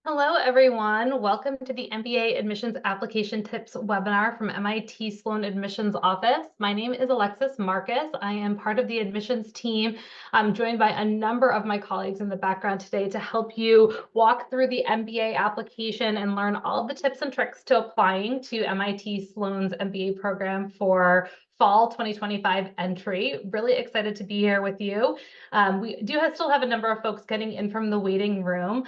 Hello, everyone. Welcome to the MBA Admissions Application Tips webinar from MIT Sloan Admissions Office. My name is Alexis Marcus. I am part of the admissions team. I'm joined by a number of my colleagues in the background today to help you walk through the MBA application and learn all the tips and tricks to applying to MIT Sloan's MBA program for fall 2025 entry. Really excited to be here with you. We do still have a number of folks getting in from the waiting room.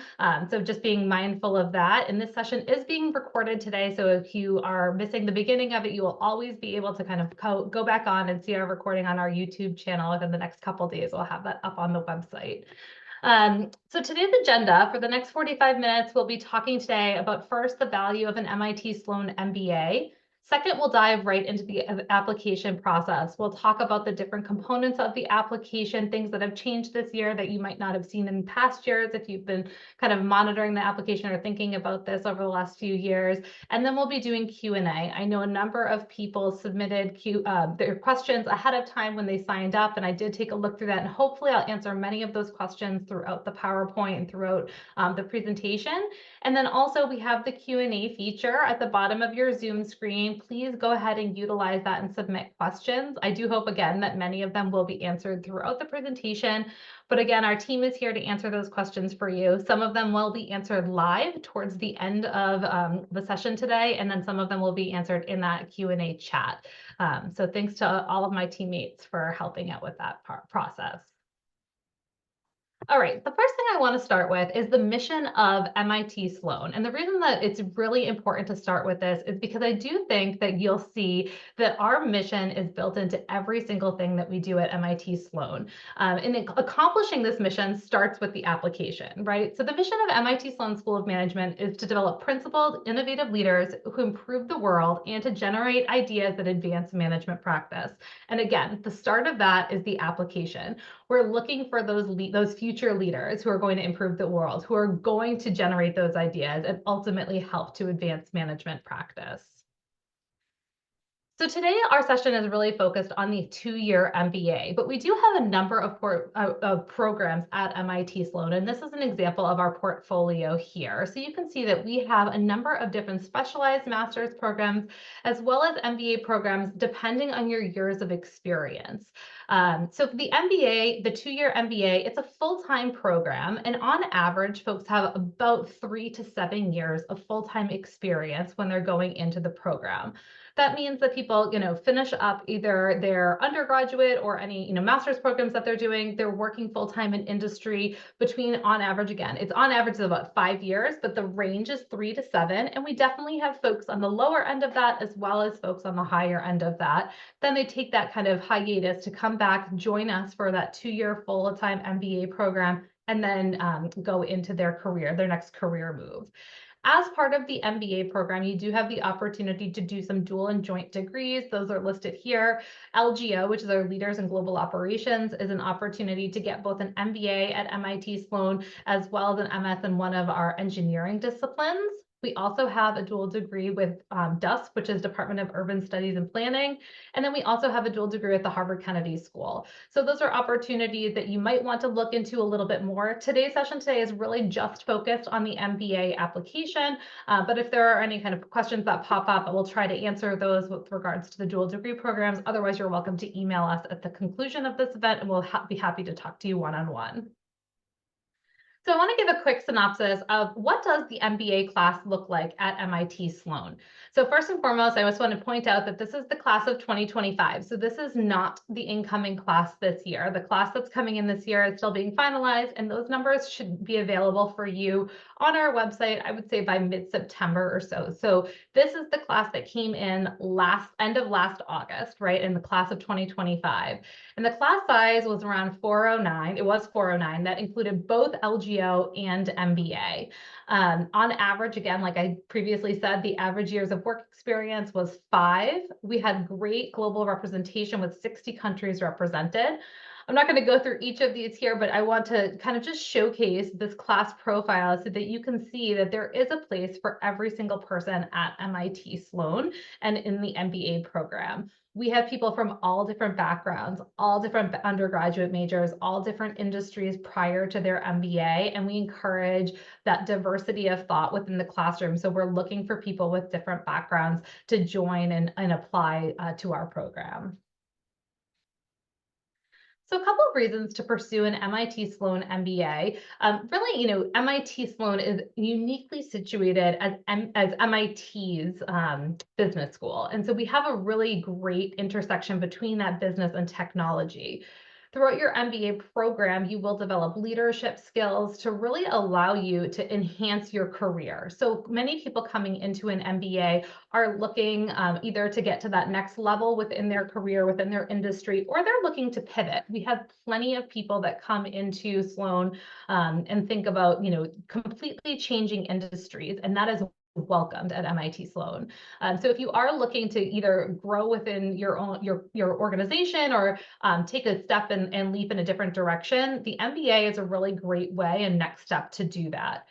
So just being mindful of that. And this session is being recorded today. So if you are missing the beginning of it, you will always be able to kind of go back on and see our recording on our YouTube channel within the next couple of days. We'll have that up on the website. So today's agenda for the next 45 minutes, we'll be talking today about first, the value of an MIT Sloan MBA. Second, we'll dive right into the application process. We'll talk about the different components of the application, things that have changed this year that you might not have seen in past years if you've been kind of monitoring the application or thinking about this over the last few years. And then we'll be doing Q&A. I know a number of people submitted their questions ahead of time when they signed up, and I did take a look through that, and hopefully I'll answer many of those questions throughout the PowerPoint and throughout the presentation. And then also we have the Q&A feature at the bottom of your Zoom screen. Please go ahead and utilize that and submit questions. I do hope, again, that many of them will be answered throughout the presentation. But again, our team is here to answer those questions for you. Some of them will be answered live towards the end of the session today, and then some of them will be answered in that Q&A chat. So thanks to all of my teammates for helping out with that process. All right, the first thing I want to start with is the mission of MIT Sloan. And the reason that it's really important to start with this is because I do think that you'll see that our mission is built into every single thing that we do at MIT Sloan. And accomplishing this mission starts with the application, right? So the mission of MIT Sloan School of Management is to develop principled, innovative leaders who improve the world and to generate ideas that advance management practice. And again, the start of that is the application. We're looking for those future leaders who are going to improve the world, who are going to generate those ideas and ultimately help to advance management practice. So today our session is really focused on the two-year MBA, but we do have a number of programs at MIT Sloan, and this is an example of our portfolio here. So you can see that we have a number of different specialized master's programs, as well as MBA programs, depending on your years of experience. So for the MBA, the two-year MBA, it's a full-time program, and on average, folks have about 3 to 7 years of full-time experience when they're going into the program. That means that people, finish up either their undergraduate or any, master's programs that they're doing. They're working full-time in industry between, on average, again, it's on average of about 5 years, but the range is 3 to 7. And we definitely have folks on the lower end of that, as well as folks on the higher end of that. Then they take that kind of hiatus to come back, join us for that 2-year full-time MBA program, and then go into their next career move. As part of the MBA program, you do have the opportunity to do some dual and joint degrees. Those are listed here. LGO, which is our Leaders in Global Operations, is an opportunity to get both an MBA at MIT Sloan as well as an MS in one of our engineering disciplines. We also have a dual degree with DUS, which is Department of Urban Studies and Planning. And then we also have a dual degree at the Harvard Kennedy School. So those are opportunities that you might want to look into a little bit more. Today's session is really just focused on the MBA application. But if there are any kind of questions that pop up, we'll try to answer those with regards to the dual degree programs. Otherwise, you're welcome to email us at the conclusion of this event, and we'll be happy to talk to you one-on-one. So I want to give a quick synopsis of what does the MBA class look like at MIT Sloan. So first and foremost, I just want to point out that this is the class of 2025. So this is not the incoming class this year. The class that's coming in this year is still being finalized, and those numbers should be available for you on our website, I would say by mid-September or so. So this is the class that came in end of last August, right, in the class of 2025. And the class size was around 409. It was 409. That included both LGO and MBA. On average, again, like I previously said, the average years of work experience was 5. We had great global representation with 60 countries represented. I'm not going to go through each of these here, but I want to kind of just showcase this class profile so that you can see that there is a place for every single person at MIT Sloan and in the MBA program. We have people from all different backgrounds, all different undergraduate majors, all different industries prior to their MBA, and we encourage that diversity of thought within the classroom. So we're looking for people with different backgrounds to join and apply to our program. So a couple of reasons to pursue an MIT Sloan MBA. Really, MIT Sloan is uniquely situated as MIT's business school. And so we have a really great intersection between that business and technology. Throughout your MBA program, you will develop leadership skills to really allow you to enhance your career. So many people coming into an MBA are looking either to get to that next level within their career, within their industry, or they're looking to pivot. We have plenty of people that come into Sloan and think about, completely changing industries, and that is welcomed at MIT Sloan. So if you are looking to either grow within your organization or take a step and leap in a different direction, the MBA is a really great way and next step to do that.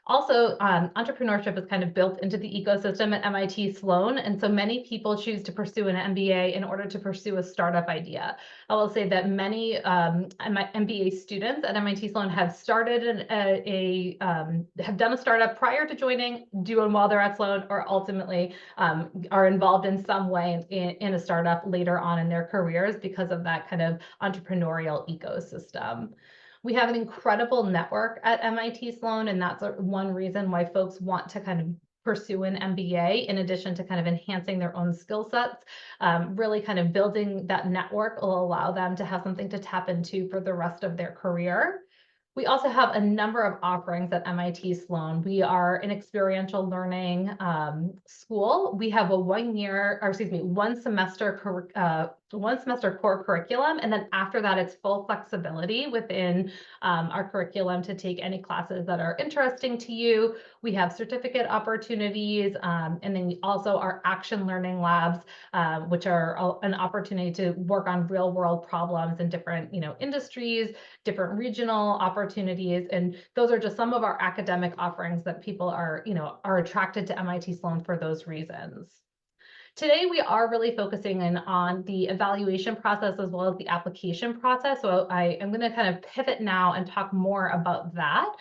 Also, entrepreneurship is kind of built into the ecosystem at MIT Sloan, and so many people choose to pursue an MBA in order to pursue a startup idea. I will say that many MBA students at MIT Sloan have started have done a startup prior to joining, doing while they're at Sloan, or ultimately are involved in some way in a startup later on in their careers because of that kind of entrepreneurial ecosystem. We have an incredible network at MIT Sloan, and that's one reason why folks want to kind of pursue an MBA in addition to kind of enhancing their own skill sets. Really kind of building that network will allow them to have something to tap into for the rest of their career. We also have a number of offerings at MIT Sloan. We are an experiential learning school. We have a one semester core curriculum, and then after that, it's full flexibility within our curriculum to take any classes that are interesting to you. We have certificate opportunities, and then we also our action learning labs, which are an opportunity to work on real world problems in different industries, different regional opportunities. And those are just some of our academic offerings that people are attracted to MIT Sloan for those reasons. Today, we are really focusing in on the evaluation process as well as the application process. So I am going to kind of pivot now and talk more about that.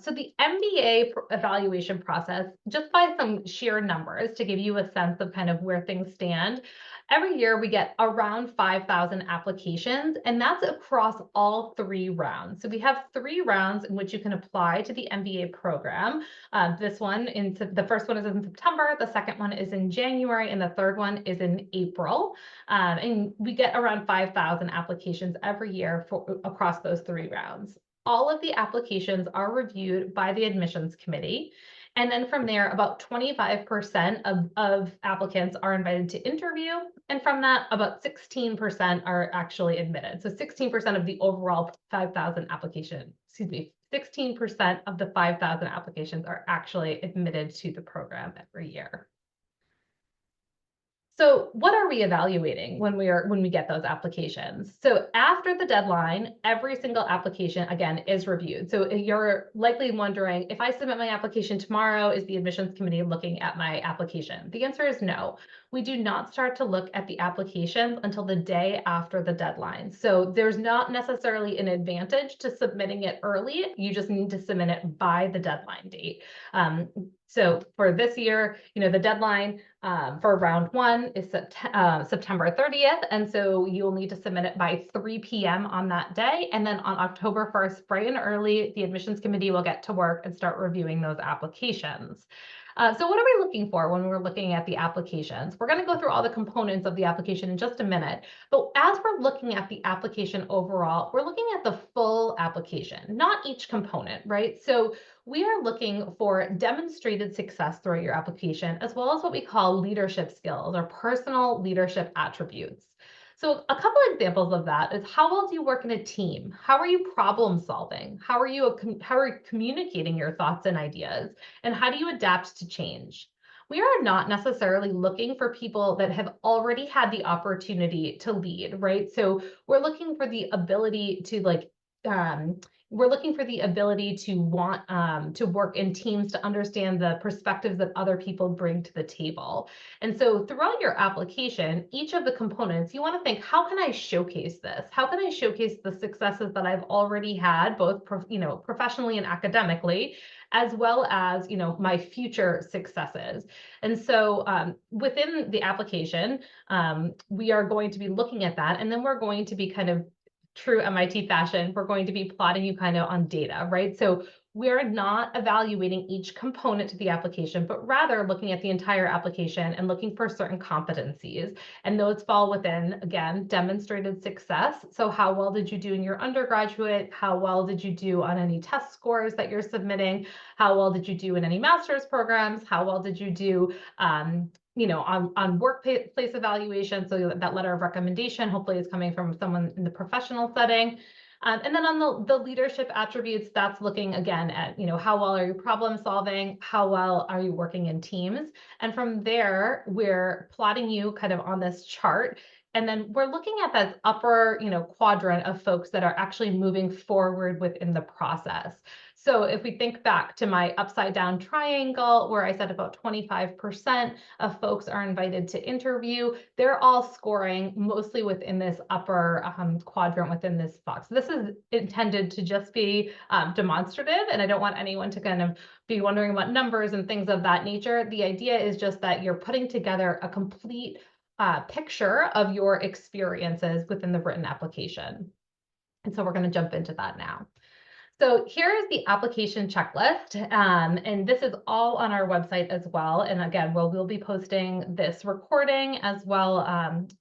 So the MBA evaluation process, just by some sheer numbers to give you a sense of kind of where things stand, every year we get around 5,000 applications, and that's across all 3 rounds. So we have 3 rounds in which you can apply to the MBA program. The first one is in September, the second one is in January, and the third one is in April. And we get around 5,000 applications every year across those 3 rounds. All of the applications are reviewed by the admissions committee. And then from there, about 25% of applicants are invited to interview. And from that, about 16% are actually admitted. So 16% of the overall 5,000 applications, 16% of the 5,000 applications are actually admitted to the program every year. So what are we evaluating when we get those applications? So after the deadline, every single application, again, is reviewed. So you're likely wondering, if I submit my application tomorrow, is the admissions committee looking at my application? The answer is no. We do not start to look at the applications until the day after the deadline. So there's not necessarily an advantage to submitting it early. You just need to submit it by the deadline date. So for this year, the deadline for round 1 is September 30th. And so you'll need to submit it by 3 p.m. on that day. And then on October 1st, bright and early, the admissions committee will get to work and start reviewing those applications. So what are we looking for when we're looking at the applications? We're going to go through all the components of the application in just a minute. But as we're looking at the application overall, we're looking at the full application, not each component, right? So we are looking for demonstrated success throughout your application, as well as what we call leadership skills or personal leadership attributes. So a couple examples of that is, how well do you work in a team? How are you problem solving? How are you communicating your thoughts and ideas? And how do you adapt to change? we are not necessarily looking for people that have already had the opportunity to lead, right? So we're looking for the ability to we're looking for the ability to want to work in teams, to understand the perspectives that other people bring to the table. And so throughout your application, each of the components, you want to think, how can I showcase this? How can I showcase the successes that I've already had, both professionally and academically, as well as my future successes? And so within the application, we are going to be looking at that, and then we're going to be kind of true MIT fashion, we're going to be plotting you kind of on data, right? So we're not evaluating each component to the application, but rather looking at the entire application and looking for certain competencies. And those fall within, again, demonstrated success. So how well did you do in your undergraduate? How well did you do on any test scores that you're submitting? How well did you do in any master's programs? How well did you do on workplace evaluation? So that letter of recommendation hopefully is coming from someone in the professional setting. And then on the leadership attributes, that's looking again at, how well are you problem solving? How well are you working in teams? And from there, we're plotting you kind of on this chart. And then we're looking at that upper, quadrant of folks that are actually moving forward within the process. So if we think back to my upside down triangle, where I said about 25% of folks are invited to interview, they're all scoring mostly within this upper quadrant within this box. This is intended to just be demonstrative, and I don't want anyone to kind of be wondering about numbers and things of that nature. The idea is just that you're putting together a complete picture of your experiences within the written application. And so we're going to jump into that now. So here is the application checklist, and this is all on our website as well. And again, we'll be posting this recording as well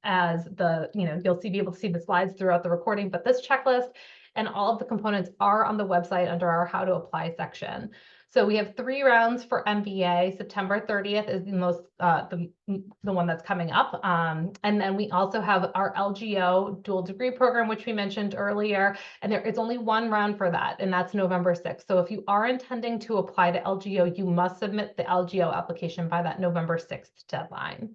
as you'll be able to see the slides throughout the recording, but this checklist and all of the components are on the website under our How to Apply section. So we have 3 rounds for MBA. September 30th is the most the one that's coming up. And then we also have our LGO dual degree program, which we mentioned earlier. And there is only 1 round for that, and that's November 6th. So if you are intending to apply to LGO, you must submit the LGO application by that November 6th deadline.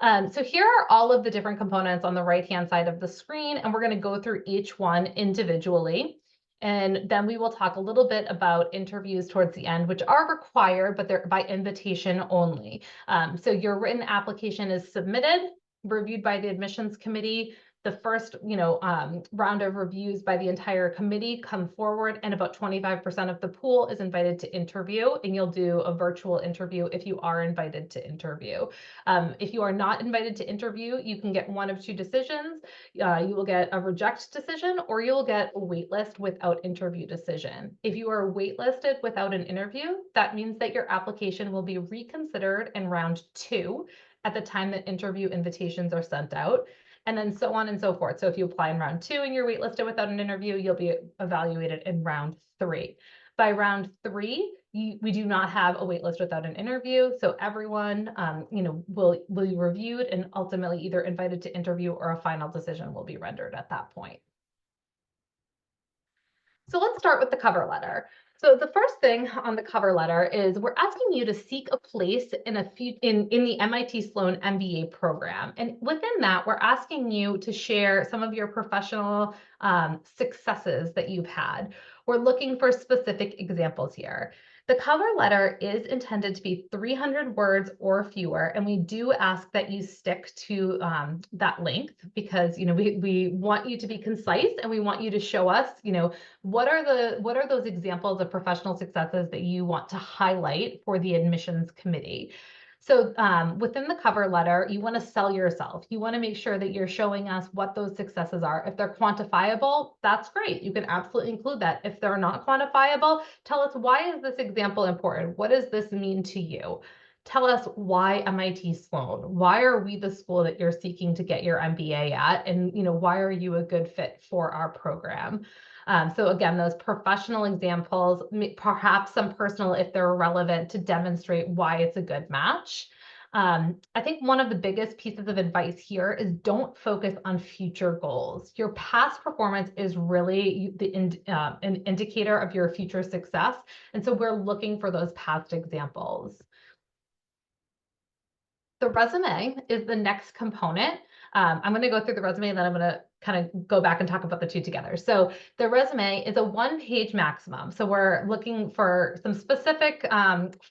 So here are all of the different components on the right-hand side of the screen, and we're going to go through each one individually. And then we will talk a little bit about interviews towards the end, which are required, but they're by invitation only. So your written application is submitted, reviewed by the admissions committee. The first, round of reviews by the entire committee come forward, and about 25% of the pool is invited to interview, and you'll do a virtual interview if you are invited to interview. If you are not invited to interview, you can get one of 2 decisions. You will get a reject decision, or you'll get a waitlist without interview decision. If you are waitlisted without an interview, that means that your application will be reconsidered in round 2 at the time that interview invitations are sent out, and then so on and so forth. So if you apply in round 2 and you're waitlisted without an interview, you'll be evaluated in round 3. By round 3, we do not have a waitlist without an interview. So everyone, will be reviewed and ultimately either invited to interview, or a final decision will be rendered at that point. So let's start with the cover letter. So the first thing on the cover letter is we're asking you to seek a place in the MIT Sloan MBA program. And within that, we're asking you to share some of your professional successes that you've had. We're looking for specific examples here. The cover letter is intended to be 300 words or fewer, and we do ask that you stick to that length, because we want you to be concise, and we want you to show us what are those examples of professional successes that you want to highlight for the admissions committee. So within the cover letter, you want to sell yourself. You want to make sure that you're showing us what those successes are. If they're quantifiable, that's great. You can absolutely include that. If they're not quantifiable, tell us, why is this example important? What does this mean to you? Tell us why MIT Sloan. Why are we the school that you're seeking to get your MBA at? And why are you a good fit for our program? So again, those professional examples, perhaps some personal if they're relevant, to demonstrate why it's a good match. I think one of the biggest pieces of advice here is don't focus on future goals. Your past performance is really an indicator of your future success. And so we're looking for those past examples. The resume is the next component. I'm going to go through the resume and then I'm going to kind of go back and talk about the two together. So the resume is a 1-page maximum. So we're looking for some specific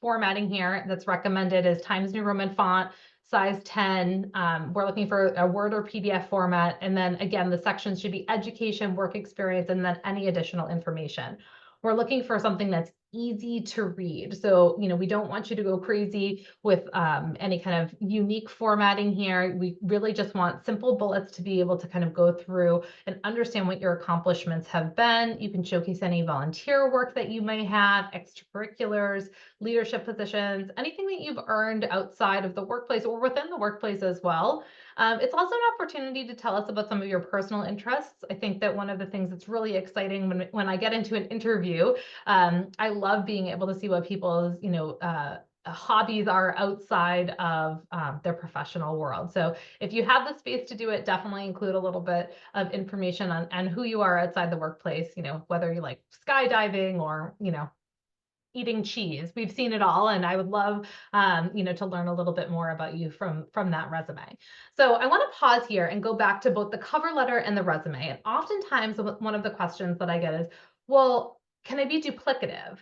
formatting here that's recommended is Times New Roman font, size 10. We're looking for a Word or PDF format. And then again, the sections should be education, work experience, and then any additional information. We're looking for something that's easy to read. So, we don't want you to go crazy with any kind of unique formatting here. We really just want simple bullets to be able to kind of go through and understand what your accomplishments have been. You can showcase any volunteer work that you may have, extracurriculars, leadership positions, anything that you've earned outside of the workplace or within the workplace as well. It's also an opportunity to tell us about some of your personal interests. I think that one of the things that's really exciting when I get into an interview, I love being able to see what people's, hobbies are outside of their professional world. So if you have the space to do it, definitely include a little bit of information on who you are outside the workplace, whether you like skydiving or, eating cheese. We've seen it all, and I would love, to learn a little bit more about you from that resume. So I want to pause here and go back to both the cover letter and the resume. And oftentimes, one of the questions that I get is, well, can I be duplicative?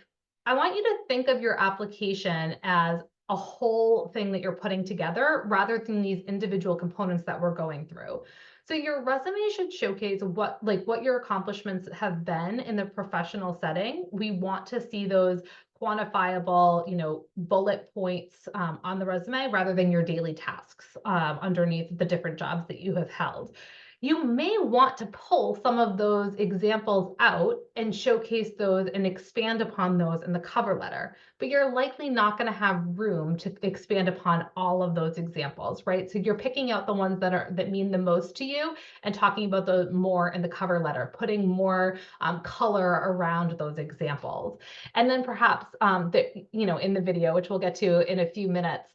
I want you to think of your application as a whole thing that you're putting together rather than these individual components that we're going through. So your resume should showcase what your accomplishments have been in the professional setting. We want to see those quantifiable, bullet points on the resume rather than your daily tasks underneath the different jobs that you have held. You may want to pull some of those examples out and showcase those and expand upon those in the cover letter, but you're likely not going to have room to expand upon all of those examples, right? So you're picking out the ones that mean the most to you and talking about those more in the cover letter, putting more color around those examples. And then perhaps, in the video, which we'll get to in a few minutes,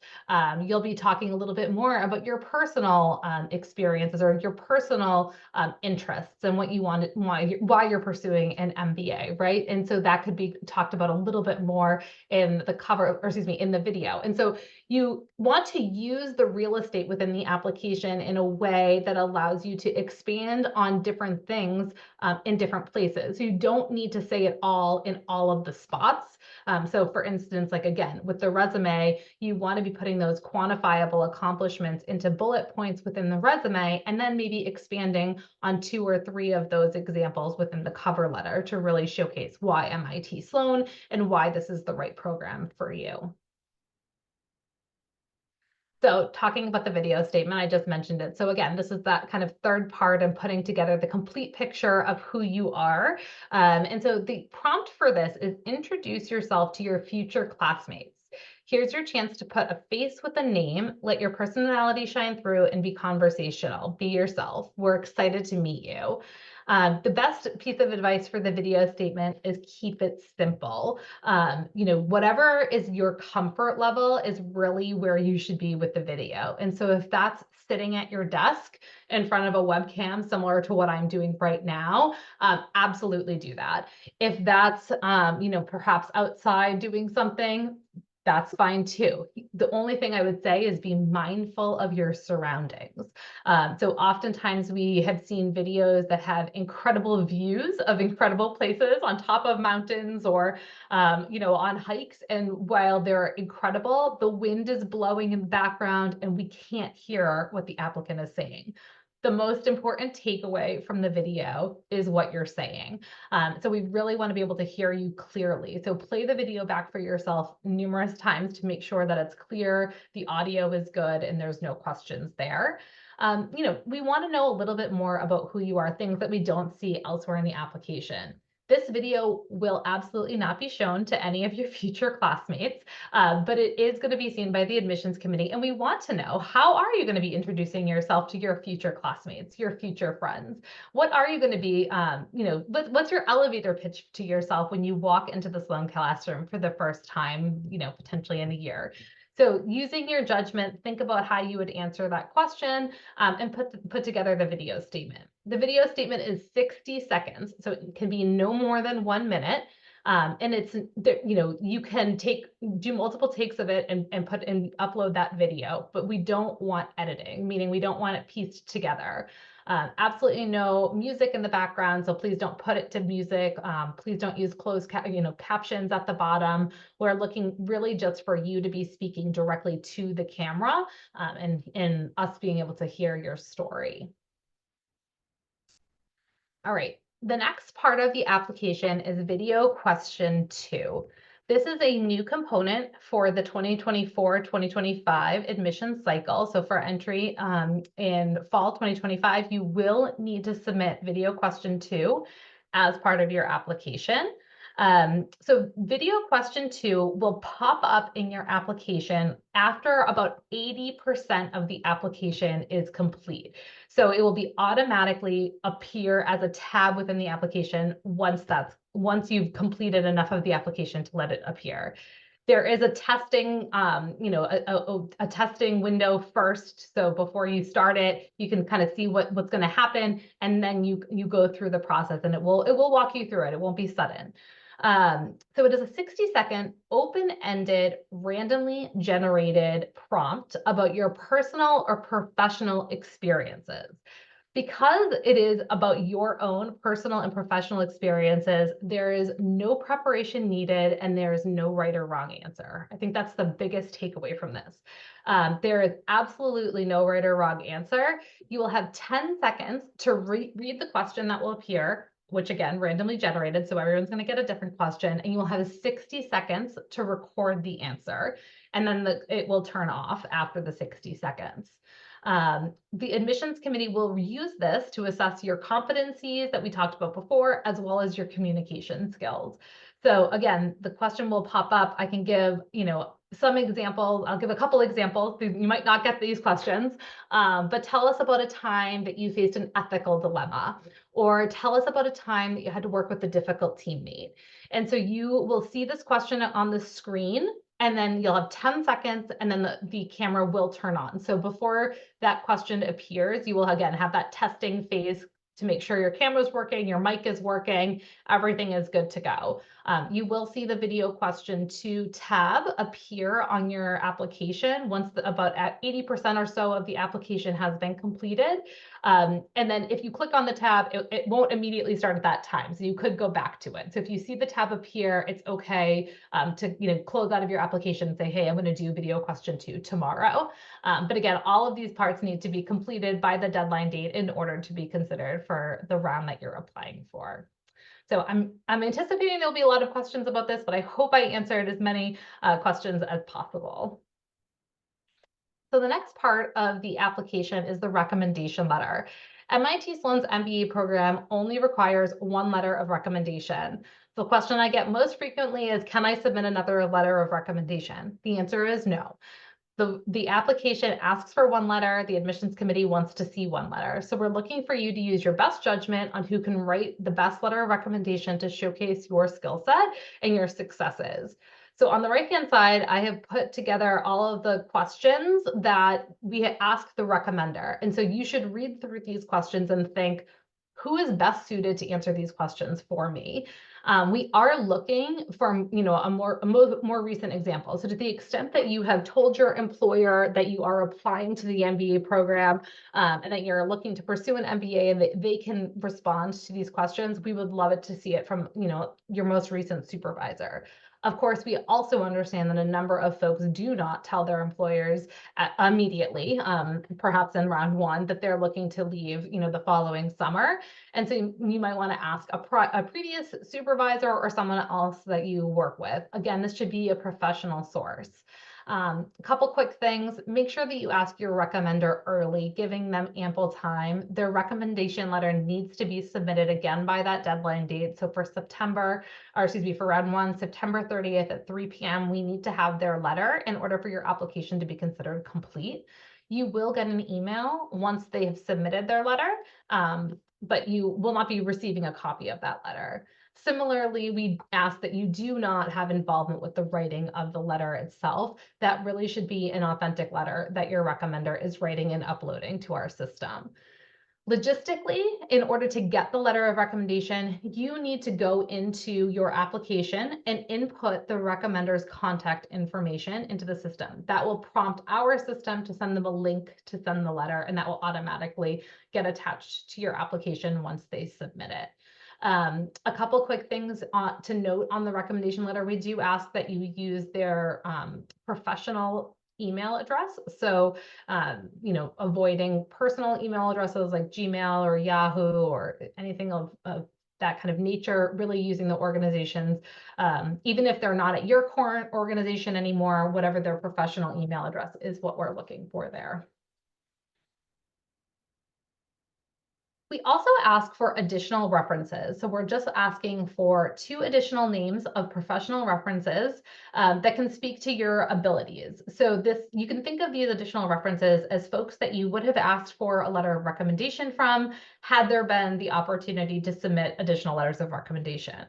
you'll be talking a little bit more about your personal experiences or your personal interests and what you want, why you're pursuing an MBA, right? And so that could be talked about a little bit more in the video. And so you want to use the real estate within the application in a way that allows you to expand on different things in different places. So you don't need to say it all in all of the spots. So for instance, like again, with the resume, you want to be putting those quantifiable accomplishments into bullet points within the resume, and then maybe expanding on 2 or 3 of those examples within the cover letter to really showcase why MIT Sloan and why this is the right program for you. So talking about the video statement, I just mentioned it. So again, this is that kind of third part of putting together the complete picture of who you are. And so the prompt for this is introduce yourself to your future classmates. Here's your chance to put a face with a name, let your personality shine through and be conversational. Be yourself. We're excited to meet you. The best piece of advice for the video statement is keep it simple. Whatever is your comfort level is really where you should be with the video. And so if that's sitting at your desk in front of a webcam, similar to what I'm doing right now, absolutely do that. If that's, perhaps outside doing something, that's fine too. The only thing I would say is be mindful of your surroundings. So oftentimes we have seen videos that have incredible views of incredible places on top of mountains or, on hikes. And while they're incredible, the wind is blowing in the background and we can't hear what the applicant is saying. The most important takeaway from the video is what you're saying. So we really want to be able to hear you clearly. So play the video back for yourself numerous times to make sure that it's clear, the audio is good, and there's no questions there. We want to know a little bit more about who you are, things that we don't see elsewhere in the application. This video will absolutely not be shown to any of your future classmates, but it is going to be seen by the admissions committee. And we want to know, how are you going to be introducing yourself to your future classmates, your future friends? What are you going to be, what's your elevator pitch to yourself when you walk into the Sloan classroom for the first time, potentially in a year? So using your judgment, think about how you would answer that question and put together the video statement. The video statement is 60 seconds, so it can be no more than 1 minute. And it's, you can do multiple takes of it and upload that video, but we don't want editing, meaning we don't want it pieced together. Absolutely no music in the background, so please don't put it to music. Please don't use closed captions at the bottom. We're looking really just for you to be speaking directly to the camera, and us being able to hear your story. All right, the next part of the application is video question 2. This is a new component for the 2024-2025 admission cycle. So for entry in fall 2025, you will need to submit video question 2 as part of your application. So video question 2 will pop up in your application after about 80% of the application is complete. So it will be automatically appear as a tab within the application once you've completed enough of the application to let it appear. There is a testing, a testing window first. So before you start it, you can kind of see what's going to happen, and then you go through the process, and it will walk you through it. It won't be sudden. So it is a 60-second open-ended, randomly generated prompt about your personal or professional experiences. Because it is about your own personal and professional experiences, there is no preparation needed and there is no right or wrong answer. I think that's the biggest takeaway from this. There is absolutely no right or wrong answer. You will have 10 seconds to read the question that will appear, which again, randomly generated, so everyone's going to get a different question, and you will have 60 seconds to record the answer, and then it will turn off after the 60 seconds. The admissions committee will use this to assess your competencies that we talked about before, as well as your communication skills. So again, the question will pop up. I can give, some examples. I'll give a couple examples. You might not get these questions, but tell us about a time that you faced an ethical dilemma, or tell us about a time that you had to work with a difficult teammate. And so you will see this question on the screen, and then you'll have 10 seconds, and then the camera will turn on. So before that question appears, you will again have that testing phase to make sure your camera's working, your mic is working, everything is good to go. You will see the video question 2 tab appear on your application once about 80% or so of the application has been completed. And then if you click on the tab, it won't immediately start at that time. So you could go back to it. So if you see the tab appear, it's okay to close out of your application and say, hey, I'm going to do video question 2 tomorrow. But again, all of these parts need to be completed by the deadline date in order to be considered for the round that you're applying for. So I'm anticipating there'll be a lot of questions about this, but I hope I answered as many questions as possible. So the next part of the application is the recommendation letter. MIT Sloan's MBA program only requires 1 letter of recommendation. The question I get most frequently is, can I submit another letter of recommendation? The answer is no. The application asks for 1 letter. The admissions committee wants to see 1 letter. So we're looking for you to use your best judgment on who can write the best letter of recommendation to showcase your skill set and your successes. So on the right-hand side, I have put together all of the questions that we ask the recommender. And so you should read through these questions and think, who is best suited to answer these questions for me? We are looking for, a more recent example. So to the extent that you have told your employer that you are applying to the MBA program and that you're looking to pursue an MBA and that they can respond to these questions, we would love it to see it from, your most recent supervisor. Of course, we also understand that a number of folks do not tell their employers immediately, perhaps in round 1, that they're looking to leave, the following summer. And so you might want to ask a previous supervisor or someone else that you work with. Again, this should be a professional source. A couple quick things. Make sure that you ask your recommender early, giving them ample time. Their recommendation letter needs to be submitted again by that deadline date. So for for round 1, September 30th at 3 p.m., we need to have their letter in order for your application to be considered complete. You will get an email once they have submitted their letter, but you will not be receiving a copy of that letter. Similarly, we ask that you do not have involvement with the writing of the letter itself. That really should be an authentic letter that your recommender is writing and uploading to our system. Logistically, in order to get the letter of recommendation, you need to go into your application and input the recommender's contact information into the system. That will prompt our system to send them a link to send the letter, and that will automatically get attached to your application once they submit it. A couple quick things to note on the recommendation letter. We do ask that you use their professional email address. So, avoiding personal email addresses like Gmail or Yahoo or anything of that kind of nature, really using the organizations, even if they're not at your current organization anymore, whatever their professional email address is what we're looking for there. We also ask for additional references. So we're just asking for 2 additional names of professional references that can speak to your abilities. So you can think of these additional references as folks that you would have asked for a letter of recommendation from had there been the opportunity to submit additional letters of recommendation.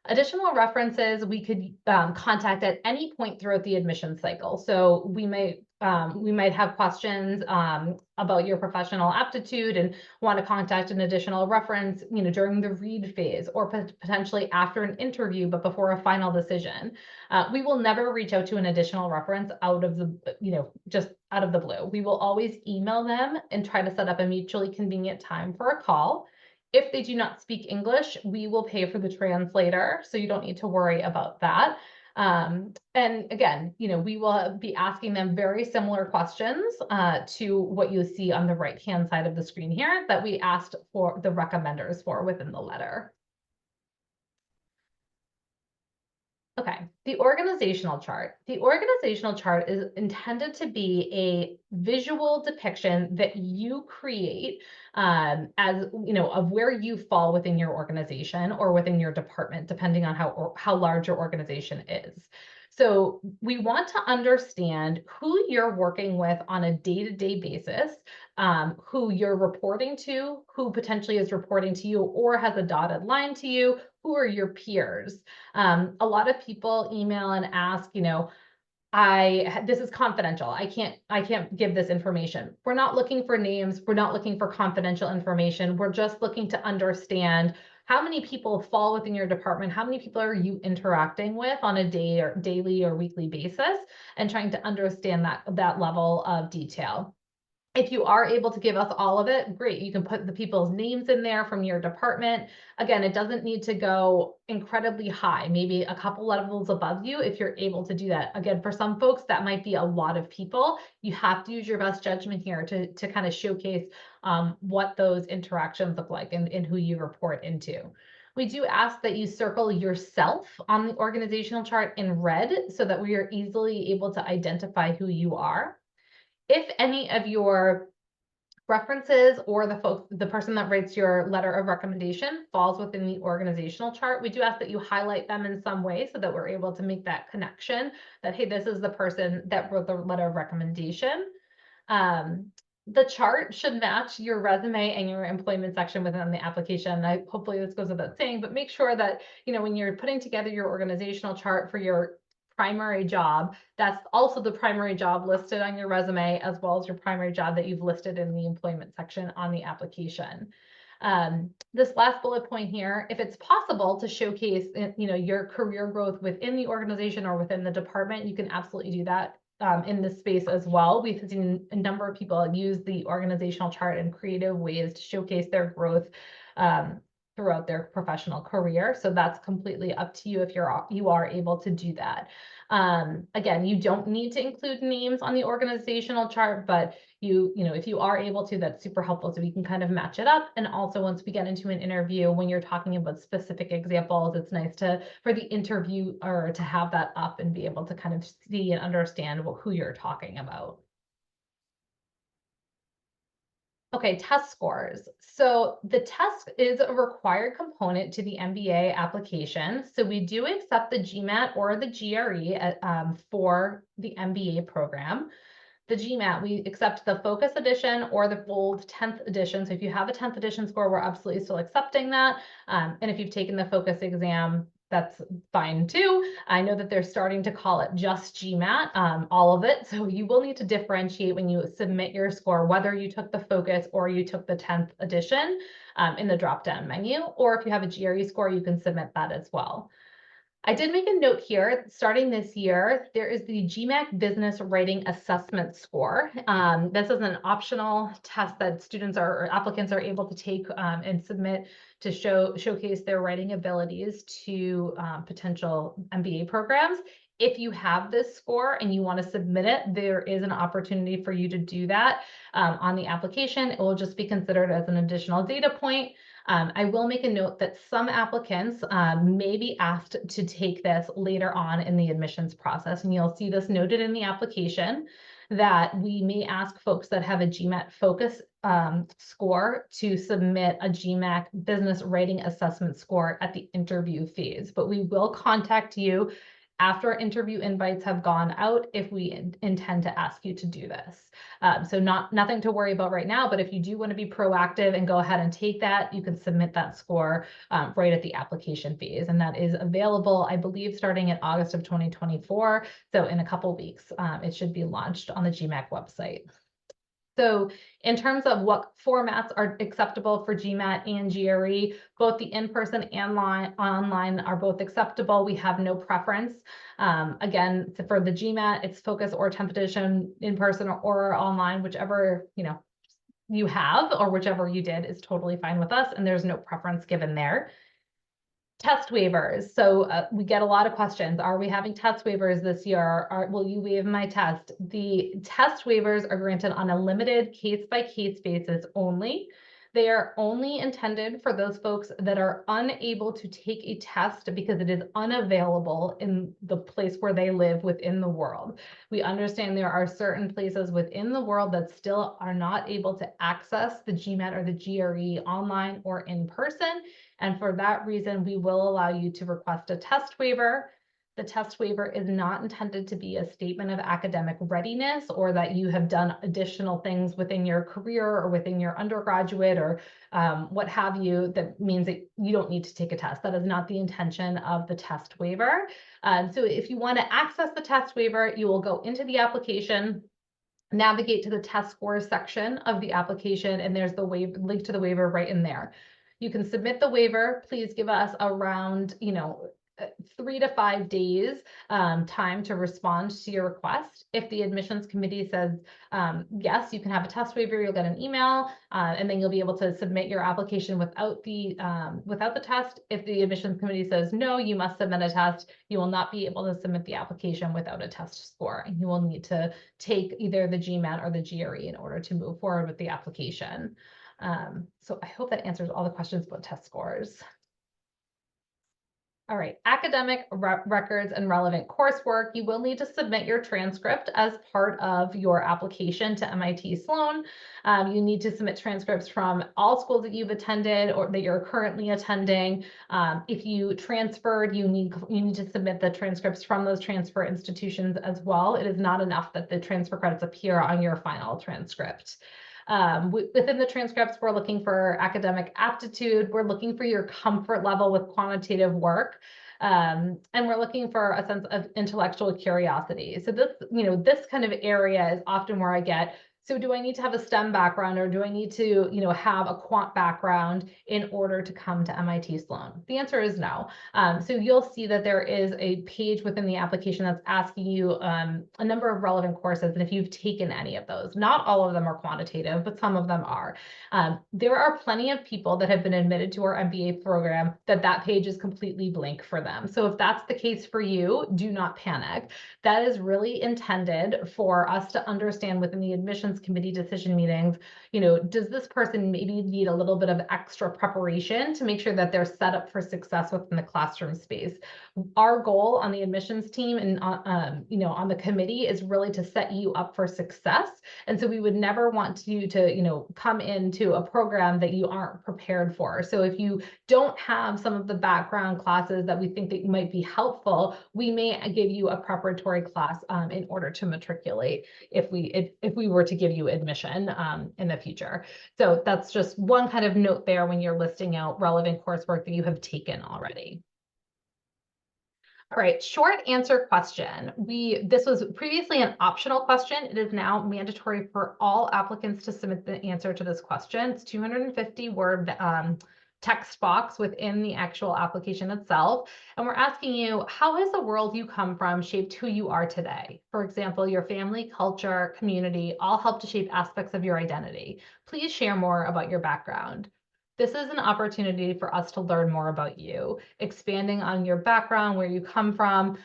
Additional references we could contact at any point throughout the admission cycle. So we might have questions about your professional aptitude and want to contact an additional reference, during the read phase or potentially after an interview, but before a final decision. We will never reach out to an additional reference out of the, just out of the blue. We will always email them and try to set up a mutually convenient time for a call. If they do not speak English, we will pay for the translator, so you don't need to worry about that. And again, we will be asking them very similar questions to what you see on the right-hand side of the screen here that we asked for the recommenders for within the letter. Okay, the organizational chart. The organizational chart is intended to be a visual depiction that you create as of where you fall within your organization or within your department, depending on how large your organization is. So we want to understand who you're working with on a day-to-day basis, who you're reporting to, who potentially is reporting to you or has a dotted line to you, who are your peers. A lot of people email and ask, this is confidential. I can't give this information. We're not looking for names. We're not looking for confidential information. We're just looking to understand how many people fall within your department, how many people are you interacting with on a daily or weekly basis, and trying to understand that level of detail. If you are able to give us all of it, great. You can put the people's names in there from your department. Again, it doesn't need to go incredibly high, maybe a couple levels above you if you're able to do that. Again, for some folks, that might be a lot of people. You have to use your best judgment here to kind of showcase what those interactions look like and who you report into. We do ask that you circle yourself on the organizational chart in red so that we are easily able to identify who you are. If any of your references or the person that writes your letter of recommendation falls within the organizational chart, we do ask that you highlight them in some way so that we're able to make that connection that, hey, this is the person that wrote the letter of recommendation. The chart should match your resume and your employment section within the application. Hopefully this goes without saying, but make sure that, when you're putting together your organizational chart for your primary job, that's also the primary job listed on your resume, as well as your primary job that you've listed in the employment section on the application. This last bullet point here, if it's possible to showcase, your career growth within the organization or within the department, you can absolutely do that in this space as well. We've seen a number of people use the organizational chart in creative ways to showcase their growth throughout their professional career. So that's completely up to you if you are able to do that. Again, you don't need to include names on the organizational chart, but if you are able to, that's super helpful so we can kind of match it up. And also once we get into an interview, when you're talking about specific examples, it's nice for the interviewer to have that up and be able to kind of see and understand who you're talking about. Okay, test scores. So the test is a required component to the MBA application. So we do accept the GMAT or the GRE for the MBA program. The GMAT, we accept the Focus Edition or the Bold 10th edition. So if you have a 10th edition score, we're absolutely still accepting that. And if you've taken the Focus exam, that's fine too. I know that they're starting to call it just GMAT, all of it. So you will need to differentiate when you submit your score, whether you took the Focus or you took the 10th edition in the drop-down menu, or if you have a GRE score, you can submit that as well. I did make a note here, starting this year, there is the GMAT Business Writing Assessment Score. This is an optional test that students or applicants are able to take and submit to showcase their writing abilities to potential MBA programs. If you have this score and you want to submit it, there is an opportunity for you to do that on the application. It will just be considered as an additional data point. I will make a note that some applicants may be asked to take this later on in the admissions process, and you'll see this noted in the application that we may ask folks that have a GMAT Focus score to submit a GMAT Business Writing Assessment score at the interview phase, but we will contact you after interview invites have gone out if we intend to ask you to do this. So nothing to worry about right now, but if you do want to be proactive and go ahead and take that, you can submit that score right at the application phase. And that is available, I believe, starting in August of 2024. So in a couple weeks, it should be launched on the GMAT website. So in terms of what formats are acceptable for GMAT and GRE, both the in-person and online are both acceptable. We have no preference. Again, for the GMAT, it's Focus or 10th edition, in-person or online, whichever you have or whichever you did is totally fine with us, and there's no preference given there. Test waivers. So we get a lot of questions. Are we having test waivers this year? Will you waive my test? The test waivers are granted on a limited case-by-case basis only. They are only intended for those folks that are unable to take a test because it is unavailable in the place where they live within the world. We understand there are certain places within the world that still are not able to access the GMAT or the GRE online or in person. And for that reason, we will allow you to request a test waiver. The test waiver is not intended to be a statement of academic readiness or that you have done additional things within your career or within your undergraduate or what have you that means that you don't need to take a test. That is not the intention of the test waiver. So if you want to access the test waiver, you will go into the application, navigate to the test scores section of the application, and there's the link to the waiver right in there. You can submit the waiver. Please give us around 3 to 5 days time to respond to your request. If the admissions committee says yes, you can have a test waiver, you'll get an email, and then you'll be able to submit your application without the test. If the admissions committee says no, you must submit a test, you will not be able to submit the application without a test score, and you will need to take either the GMAT or the GRE in order to move forward with the application. So I hope that answers all the questions about test scores. All right, academic records and relevant coursework. You will need to submit your transcript as part of your application to MIT Sloan. You need to submit transcripts from all schools that you've attended or that you're currently attending. If you transferred, you need to submit the transcripts from those transfer institutions as well. It is not enough that the transfer credits appear on your final transcript. Within the transcripts, we're looking for academic aptitude. We're looking for your comfort level with quantitative work. And we're looking for a sense of intellectual curiosity. So this kind of area is often where I get, so do I need to have a STEM background or do I need to, have a quant background in order to come to MIT Sloan? The answer is no. So you'll see that there is a page within the application that's asking you a number of relevant courses, and if you've taken any of those. Not all of them are quantitative, but some of them are. There are plenty of people that have been admitted to our MBA program that page is completely blank for them. So if that's the case for you, do not panic. That is really intended for us to understand within the admissions committee decision meetings, does this person maybe need a little bit of extra preparation to make sure that they're set up for success within the classroom space? Our goal on the admissions team and on the committee is really to set you up for success. And so we would never want you to come into a program that you aren't prepared for. So if you don't have some of the background classes that we think that might be helpful, we may give you a preparatory class in order to matriculate if we were to give you admission in the future. So that's just one kind of note there when you're listing out relevant coursework that you have taken already. All right, short answer question. This was previously an optional question. It is now mandatory for all applicants to submit the answer to this question. It's 250 word text box within the actual application itself. And we're asking you, how has the world you come from shaped who you are today? For example, your family, culture, community, all help to shape aspects of your identity. Please share more about your background. This is an opportunity for us to learn more about you, expanding on your background, where you come from.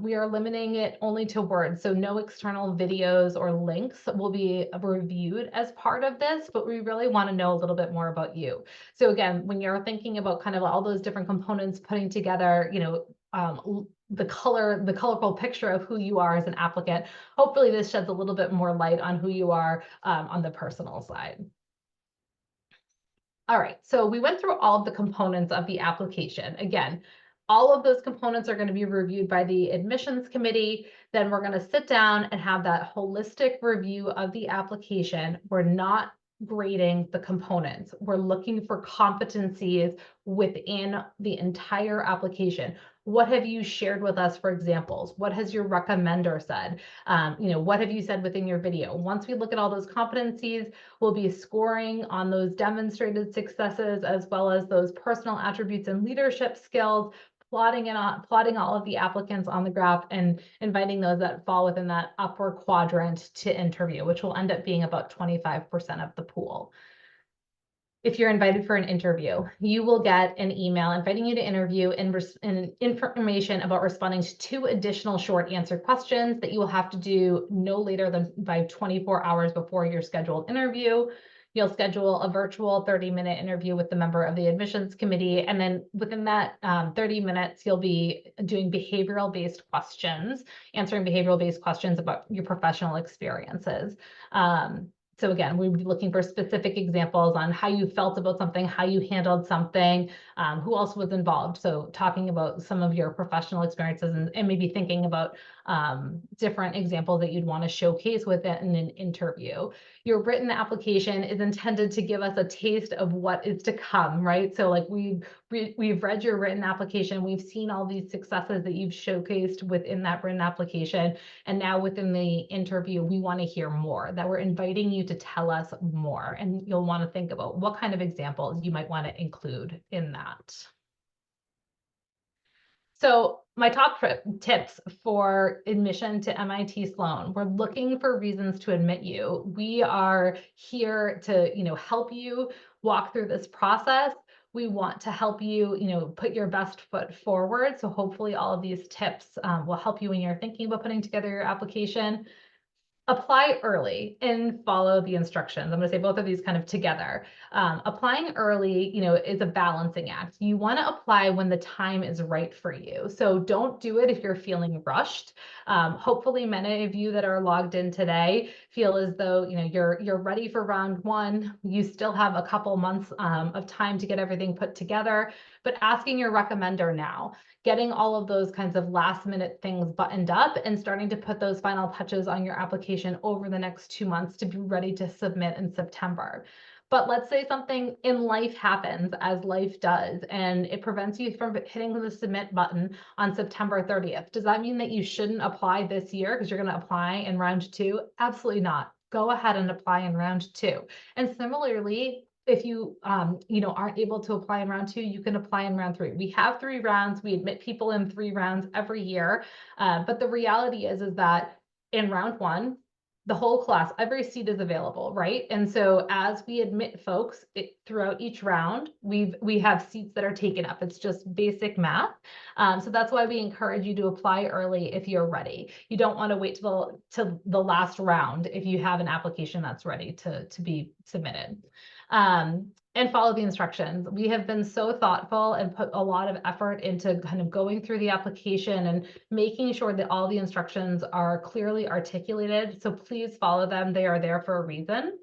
We are limiting it only to words, so no external videos or links will be reviewed as part of this, but we really want to know a little bit more about you. So again, when you're thinking about kind of all those different components putting together, the colorful picture of who you are as an applicant, hopefully this sheds a little bit more light on who you are on the personal side. All right, so we went through all of the components of the application. Again, all of those components are going to be reviewed by the admissions committee. Then we're going to sit down and have that holistic review of the application. We're not grading the components. We're looking for competencies within the entire application. What have you shared with us for examples? What has your recommender said? What have you said within your video? Once we look at all those competencies, we'll be scoring on those demonstrated successes as well as those personal attributes and leadership skills, plotting all of the applicants on the graph and inviting those that fall within that upper quadrant to interview, which will end up being about 25% of the pool. If you're invited for an interview, you will get an email inviting you to interview and information about responding to 2 additional short answer questions that you will have to do no later than by 24 hours before your scheduled interview. You'll schedule a virtual 30-minute interview with the member of the admissions committee. And then within that 30 minutes, you'll be doing behavioral-based questions, answering behavioral-based questions about your professional experiences. So again, we'd be looking for specific examples on how you felt about something, how you handled something, who else was involved. So talking about some of your professional experiences and maybe thinking about different examples that you'd want to showcase within an interview. Your written application is intended to give us a taste of what is to come, right? So like we've read your written application, we've seen all these successes that you've showcased within that written application. And now within the interview, we want to hear more, that we're inviting you to tell us more. And you'll want to think about what kind of examples you might want to include in that. So my top tips for admission to MIT Sloan, we're looking for reasons to admit you. We are here to, help you walk through this process. We want to help you, put your best foot forward. So hopefully all of these tips will help you when you're thinking about putting together your application. Apply early and follow the instructions. I'm going to say both of these kind of together. Applying early, is a balancing act. You want to apply when the time is right for you. So don't do it if you're feeling rushed. Hopefully many of you that are logged in today feel as though, you're ready for round 1. You still have a couple months of time to get everything put together, but asking your recommender now, getting all of those kinds of last minute things buttoned up and starting to put those final touches on your application over the next 2 months to be ready to submit in September. But let's say something in life happens, as life does, and it prevents you from hitting the submit button on September 30th. Does that mean that you shouldn't apply this year because you're going to apply in round 2? Absolutely not. Go ahead and apply in round 2. And similarly, if you aren't able to apply in round 2, you can apply in round 3. We have 3 rounds. We admit people in 3 rounds every year. But the reality is that in round 1, the whole class, every seat is available, right? And so as we admit folks throughout each round, we have seats that are taken up. It's just basic math. So that's why we encourage you to apply early if you're ready. You don't want to wait till the last round if you have an application that's ready to be submitted. And follow the instructions. We have been so thoughtful and put a lot of effort into kind of going through the application and making sure that all the instructions are clearly articulated. So please follow them. They are there for a reason.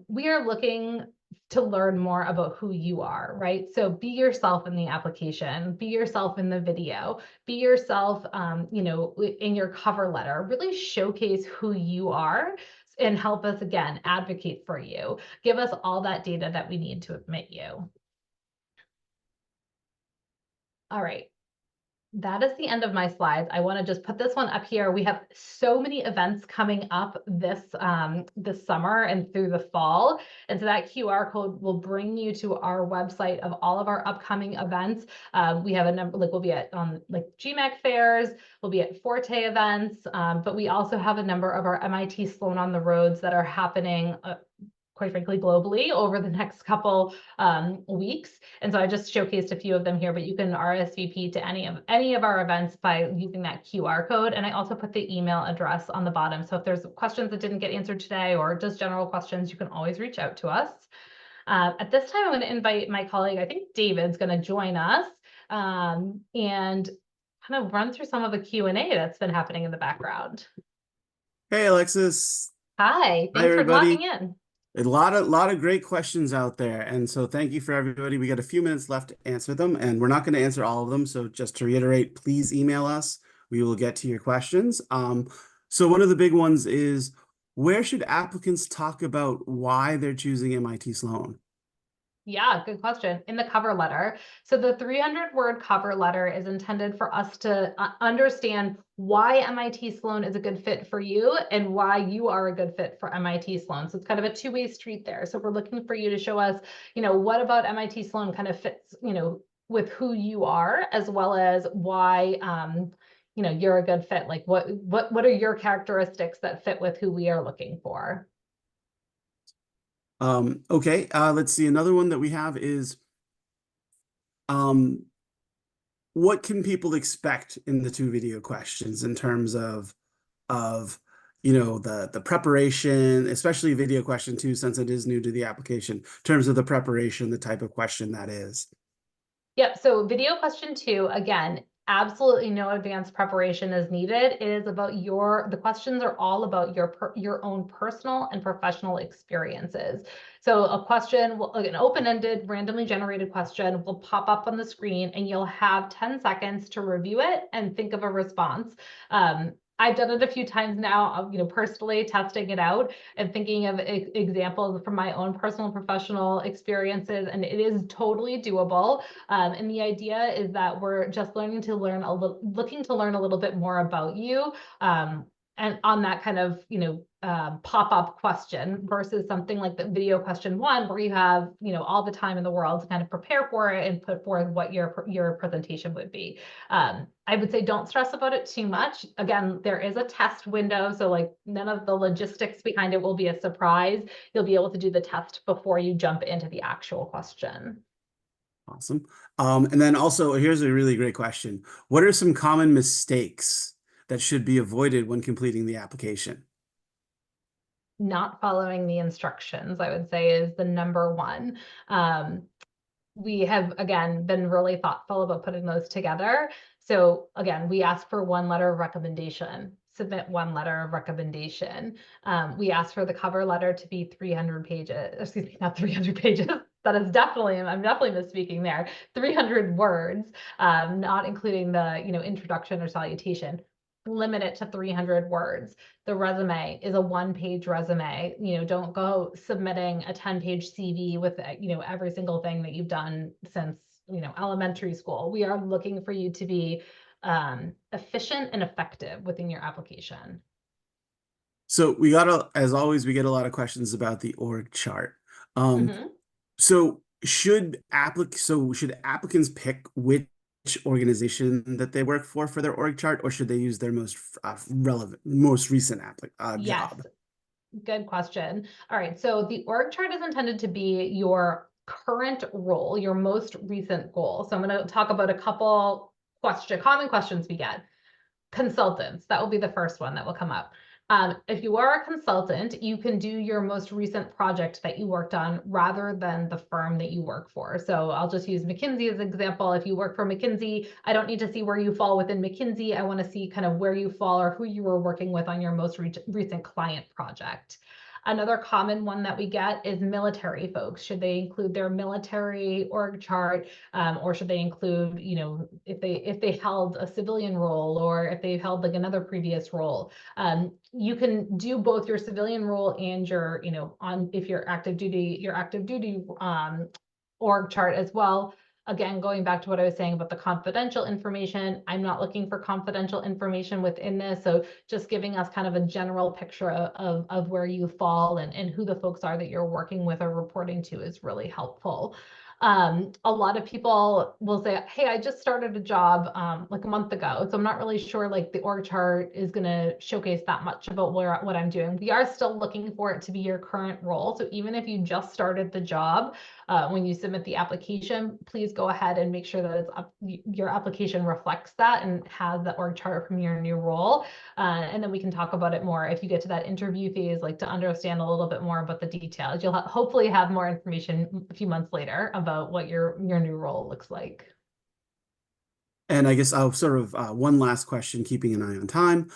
We are looking to learn more about who you are, right? So be yourself in the application, be yourself in the video, be yourself, in your cover letter, really showcase who you are and help us, again, advocate for you. Give us all that data that we need to admit you. All right. That is the end of my slides. I want to just put this one up here. We have so many events coming up this summer and through the fall. And so that QR code will bring you to our website of all of our upcoming events. We have a number, like we'll be at like GMAT fairs, we'll be at Forte events, but we also have a number of our MIT Sloan on the Roads that are happening quite frankly, globally over the next couple weeks. And so I just showcased a few of them here, but you can RSVP to any of our events by using that QR code. And I also put the email address on the bottom. So if there's questions that didn't get answered today or just general questions, you can always reach out to us. At this time, I'm going to invite my colleague, I think David's going to join us and kind of run through some of the Q&A that's been happening in the background. Hey, Alexis. Hi, Hi, thanks for logging everybody. in. A lot of great questions out there. And so thank you for everybody. We got a few minutes left to answer them, and we're not going to answer all of them. So just to reiterate, please email us. We will get to your questions. So one of the big ones is, where should applicants talk about why they're choosing MIT Sloan? Yeah, good question. In the cover letter. So the 300-word cover letter is intended for us to understand why MIT Sloan is a good fit for you and why you are a good fit for MIT Sloan. So it's kind of a two-way street there. So we're looking for you to show us, what about MIT Sloan kind of fits, with who you are, as well as why, you're a good fit. Like what are your characteristics that fit with who we are looking for? Okay, let's see. Another one that we have is, what can people expect in the 2 video questions in terms of the preparation, especially video question 2, since it is new to the application, in terms of the preparation, the type of question that is. Yep. So video question 2, again, absolutely no advanced preparation is needed. It is about the questions are all about your own personal and professional experiences. So a question, an open-ended, randomly generated question will pop up on the screen and you'll have 10 seconds to review it and think of a response. I've done it a few times now, personally testing it out and thinking of examples from my own personal and professional experiences, and it is totally doable. And the idea is that we're just looking to learn a little bit more about you. And on that kind of, pop-up question versus something like the video question 1, where you have, all the time in the world to kind of prepare for it and put forth what your presentation would be. I would say don't stress about it too much. Again, there is a test window, so like none of the logistics behind it will be a surprise. You'll be able to do the test before you jump into the actual question. Awesome. And then also, here's a really great question. What are some common mistakes that should be avoided when completing the application? Not following the instructions, I would say, is the number one. We have, again, been really thoughtful about putting those together. So again, we ask for 1 letter of recommendation, submit 1 letter of recommendation. We ask for the cover letter to be 300 pages, excuse me, not 300 pages. That is definitely, I'm definitely misspeaking there, 300 words, not including the, introduction or salutation. Limit it to 300 words. The resume is a 1-page resume. Don't go submitting a 10-page CV with, every single thing that you've done since, elementary school. We are looking for you to be efficient and effective within your application. So as always, we get a lot of questions about the org chart. Mm-hmm. So should applicants pick which organization that they work for their org chart, or should they use their most recent Yes. job? Good question. All right. So the org chart is intended to be your current role, your most recent goal. So I'm going to talk about a couple common questions we get. Consultants, that will be the first one that will come up. If you are a consultant, you can do your most recent project that you worked on rather than the firm that you work for. So I'll just use McKinsey as an example. If you work for McKinsey, I don't need to see where you fall within McKinsey. I want to see kind of where you fall or who you were working with on your most recent client project. Another common one that we get is military folks. Should they include their military org chart, or should they include, if they held a civilian role or if they held like another previous role? You can do both your civilian role and your, if you're active duty, org chart as well. Again, going back to what I was saying about the confidential information, I'm not looking for confidential information within this. So just giving us kind of a general picture of where you fall and who the folks are that you're working with or reporting to is really helpful. A lot of people will say, hey, I just started a job like a month ago, so I'm not really sure like the org chart is going to showcase that much about what I'm doing. We are still looking for it to be your current role. So even if you just started the job, when you submit the application, please go ahead and make sure that your application reflects that and has the org chart from your new role. And then we can talk about it more if you get to that interview phase, like to understand a little bit more about the details. You'll hopefully have more information a few months later about what your new role looks like. And I guess I'll sort of one last question, keeping an eye on time.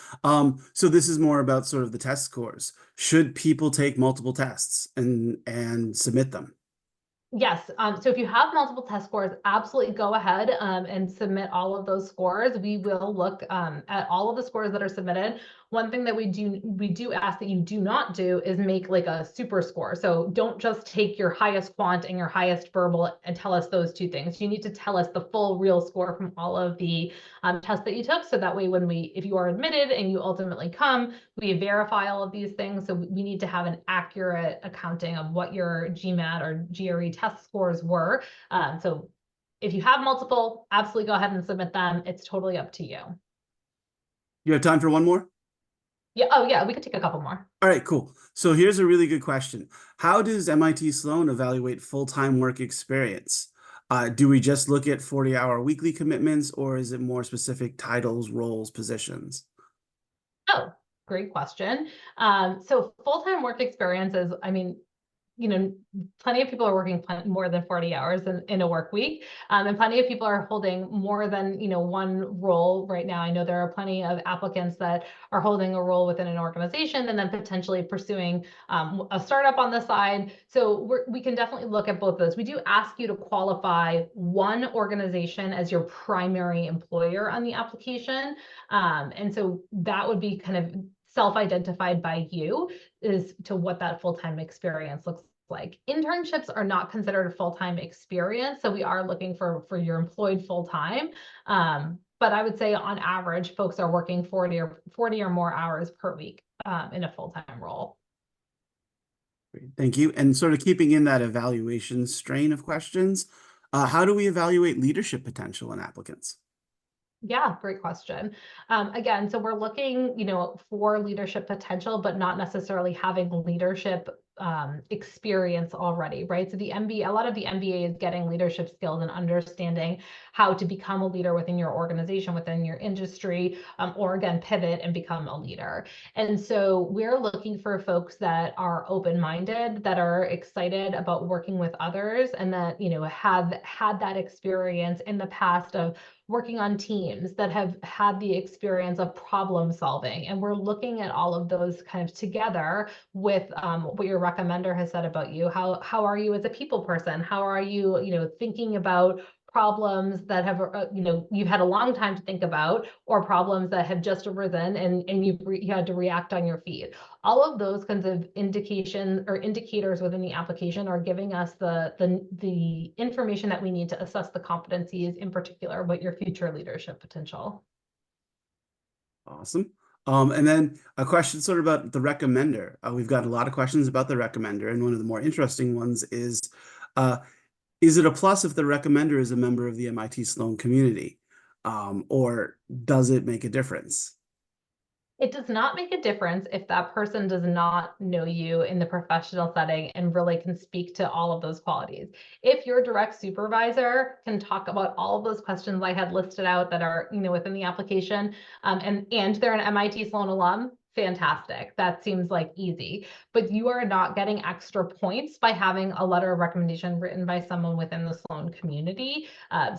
So this is more about sort of the test scores. Should people take multiple tests and submit them? Yes. So if you have multiple test scores, absolutely go ahead and submit all of those scores. We will look at all of the scores that are submitted. One thing that we do ask that you do not do is make like a super score. So don't just take your highest quant and your highest verbal and tell us those two things. You need to tell us the full real score from all of the tests that you took. So that way, if you are admitted and you ultimately come, we verify all of these things. So we need to have an accurate accounting of what your GMAT or GRE test scores were. So if you have multiple, absolutely go ahead and submit them. It's totally up to you. You have time for one more? Yeah. Oh, yeah. We could take a couple more. All right, cool. So here's a really good question. How does MIT Sloan evaluate full-time work experience? Do we just look at 40-hour weekly commitments, or is it more specific titles, roles, positions? Oh, great question. So full-time work experiences, I mean, plenty of people are working more than 40 hours in a work week. And plenty of people are holding more than, one role right now. I know there are plenty of applicants that are holding a role within an organization and then potentially pursuing a startup on the side. So we can definitely look at both of those. We do ask you to qualify one organization as your primary employer on the application. And so that would be kind of self-identified by you as to what that full-time experience looks like. Internships are not considered a full-time experience, so we are looking for your employed full-time. But I would say on average, folks are working 40 or more hours per week in a full-time role. Great, thank you. And sort of keeping in that evaluation strain of questions, how do we evaluate leadership potential in applicants? Yeah, great question. Again, so we're looking, for leadership potential, but not necessarily having leadership experience already, right? So a lot of the MBA is getting leadership skills and understanding how to become a leader within your organization, within your industry, or again, pivot and become a leader. And so we're looking for folks that are open-minded, that are excited about working with others, and that, have had that experience in the past of working on teams, that have had the experience of problem solving. And we're looking at all of those kind of together with what your recommender has said about you. How are you as a people person? How are you, thinking about problems that have, you've had a long time to think about, or problems that have just arisen and you had to react on your feet. All of those kinds of indications or indicators within the application are giving us the information that we need to assess the competencies, in particular about your future leadership potential. Awesome. And then a question sort of about the recommender. We've got a lot of questions about the recommender, and one of the more interesting ones is it a plus if the recommender is a member of the MIT Sloan community, or does it make a difference? It does not make a difference if that person does not know you in the professional setting and really can speak to all of those qualities. If your direct supervisor can talk about all of those questions I had listed out that are, within the application, and they're an MIT Sloan alum, fantastic. That seems like easy, but you are not getting extra points by having a letter of recommendation written by someone within the Sloan community.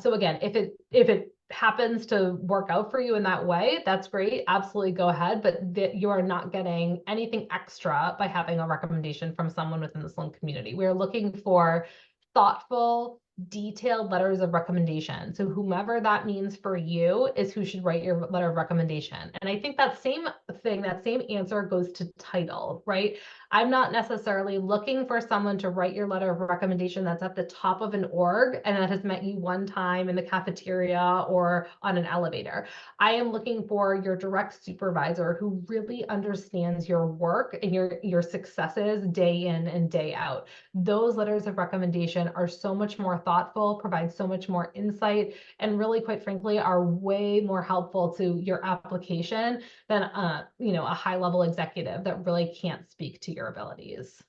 So again, if it happens to work out for you in that way, that's great. Absolutely go ahead, but that you are not getting anything extra by having a recommendation from someone within the Sloan community. We're looking for thoughtful, detailed letters of recommendation. So whomever that means for you is who should write your letter of recommendation. And I think that same thing, that same answer goes to title, right? I'm not necessarily looking for someone to write your letter of recommendation that's at the top of an org and that has met you one time in the cafeteria or on an elevator. I am looking for your direct supervisor who really understands your work and your successes day in and day out. Those letters of recommendation are so much more thoughtful, provide so much more insight, and really, quite frankly, are way more helpful to your application than a high-level executive that really can't speak to your abilities.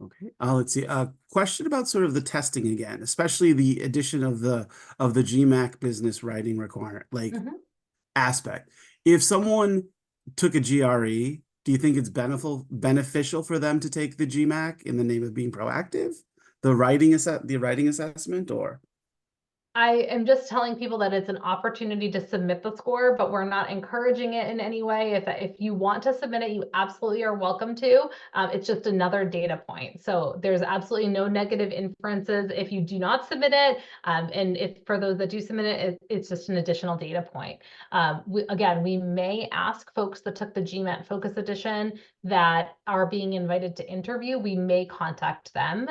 Okay, let's see. A question about sort of the testing again, especially the addition of the GMAT business writing requirement, like aspect. If someone took a GRE, do you think it's beneficial for them to take the GMAT in the name of being proactive? The writing assessment, or? I am just telling people that it's an opportunity to submit the score, but we're not encouraging it in any way. If you want to submit it, you absolutely are welcome to. It's just another data point. So there's absolutely no negative inferences if you do not submit it. And if for those that do submit it, it's just an additional data point. We may ask folks that took the GMAT Focus Edition that are being invited to interview, we may contact them,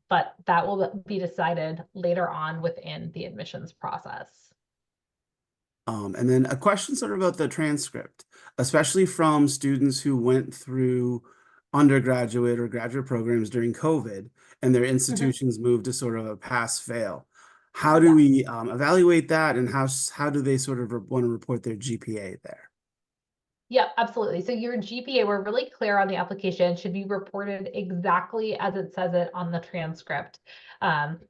but that will be decided later on within the admissions process. And then a question sort of about the transcript, especially from students who went through undergraduate or graduate programs during COVID and their institutions moved to sort of a pass-fail. How do we evaluate that, and how do they sort of want to report their GPA there? Yeah, absolutely. So your GPA, we're really clear on the application, should be reported exactly as it says it on the transcript. Read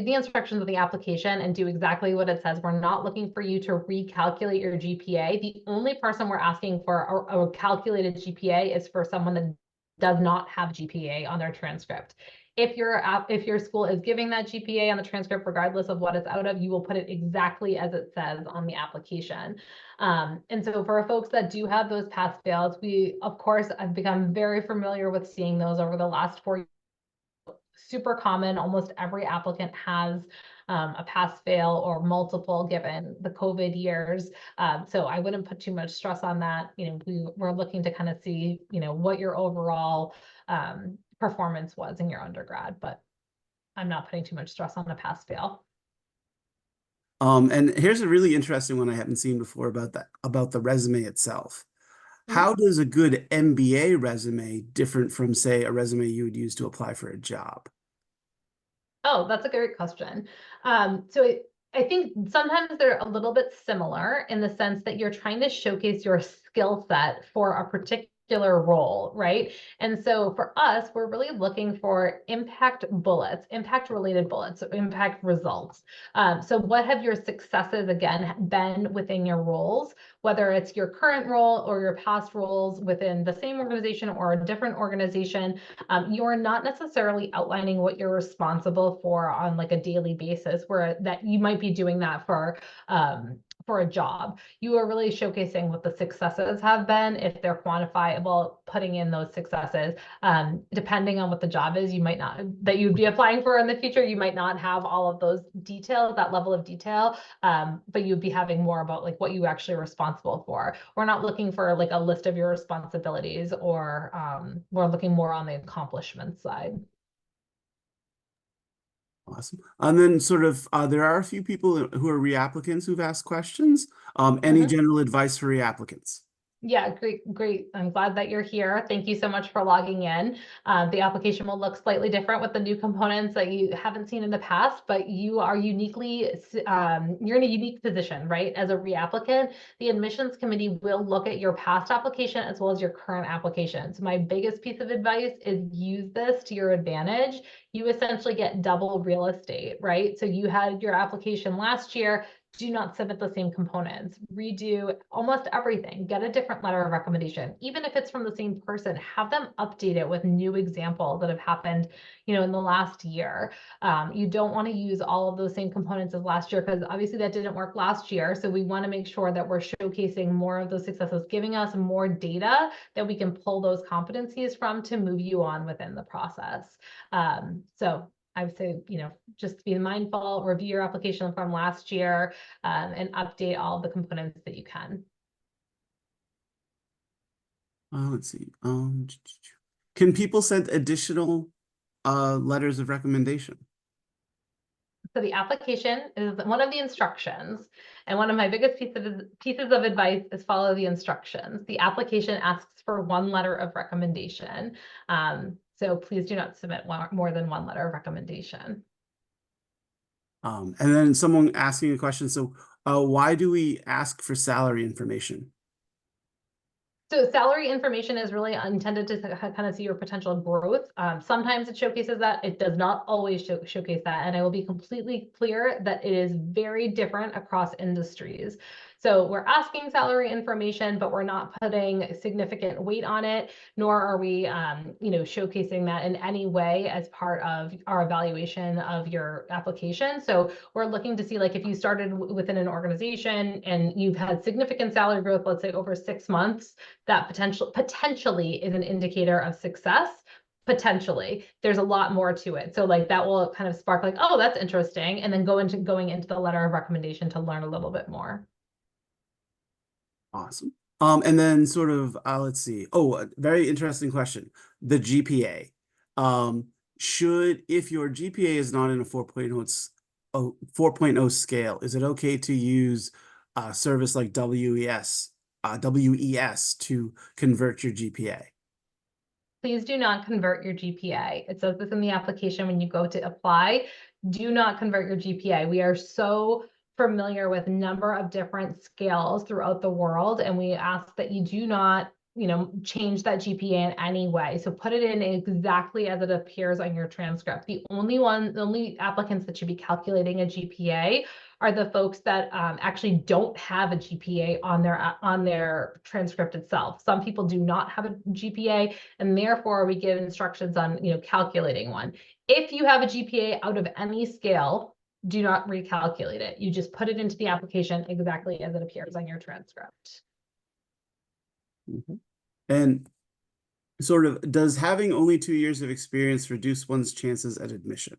the instructions of the application and do exactly what it says. We're not looking for you to recalculate your GPA. The only person we're asking for a calculated GPA is for someone that does not have GPA on their transcript. If your school is giving that GPA on the transcript, regardless of what it's out of, you will put it exactly as it says on the application. And so for folks that do have those pass fails, we, of course, have become very familiar with seeing those over the last 4 years. Super common. Almost every applicant has a pass fail or multiple given the COVID years. So I wouldn't put too much stress on that. We're looking to kind of see, what your overall performance was in your undergrad, but I'm not putting too much stress on a pass fail. And here's a really interesting one I haven't seen before about the resume itself. How does a good MBA resume different from, say, a resume you would use to apply for a job? Oh, that's a great question. I think sometimes they're a little bit similar in the sense that you're trying to showcase your skill set for a particular role, right? And so for us, we're really looking for impact bullets, impact related bullets, impact results. So what have your successes again been within your roles, whether it's your current role or your past roles within the same organization or a different organization? You're not necessarily outlining what you're responsible for on like a daily basis, where that you might be doing that for a job. You are really showcasing what the successes have been, if they're quantifiable, putting in those successes. Depending on what the job is, that you'd be applying for in the future, you might not have all of those details, that level of detail, but you'd be having more about like what you actually are responsible for. We're not looking for like a list of your responsibilities, or we're looking more on the accomplishment side. Awesome. And then sort of, there are a few people who are reapplicants who've asked questions. Any general advice for reapplicants? Yeah, great. I'm glad that you're here. Thank you so much for logging in. The application will look slightly different with the new components that you haven't seen in the past, but you are you're in a unique position, right? As a reapplicant, the admissions committee will look at your past application as well as your current application. So my biggest piece of advice is use this to your advantage. You essentially get double real estate, right? So you had your application last year, do not submit the same components, redo almost everything, get a different letter of recommendation. Even if it's from the same person, have them update it with new examples that have happened, in the last year. You don't want to use all of those same components as last year, because obviously that didn't work last year. So we want to make sure that we're showcasing more of those successes, giving us more data that we can pull those competencies from to move you on within the process. So I would say, just be mindful, review your application from last year, and update all the components that you can. Let's see. Can people send additional letters of recommendation? So the application is one of the instructions, and one of my biggest pieces of advice is follow the instructions. The application asks for one letter of recommendation. So please do not submit more than one letter of recommendation. And then someone asking a question. So why do we ask for salary information? So salary information is really intended to kind of see your potential growth. Sometimes it showcases that. It does not always showcase that. And I will be completely clear that it is very different across industries. So we're asking salary information, but we're not putting significant weight on it, nor are we, showcasing that in any way as part of our evaluation of your application. So we're looking to see, like, if you started within an organization and you've had significant salary growth, let's say over 6 months, that potentially is an indicator of success. Potentially, there's a lot more to it. So like that will kind of spark like, oh, that's interesting. And then going into the letter of recommendation to learn a little bit more. Awesome. And then sort of, let's see. Oh, a very interesting question. The GPA. If your GPA is not in a 4.0 scale, is it okay to use a service like WES to convert your GPA? Please do not convert your GPA. It says this in the application when you go to apply. Do not convert your GPA. We are so familiar with a number of different scales throughout the world, and we ask that you do not change that GPA in any way. So put it in exactly as it appears on your transcript. The only applicants that should be calculating a GPA are the folks that actually don't have a GPA on their transcript itself. Some people do not have a GPA, and therefore we give instructions on calculating one. If you have a GPA out of any scale, do not recalculate it. You just put it into the application exactly as it appears on your transcript. Mm-hmm. And sort of, does having only 2 years of experience reduce one's chances at admission?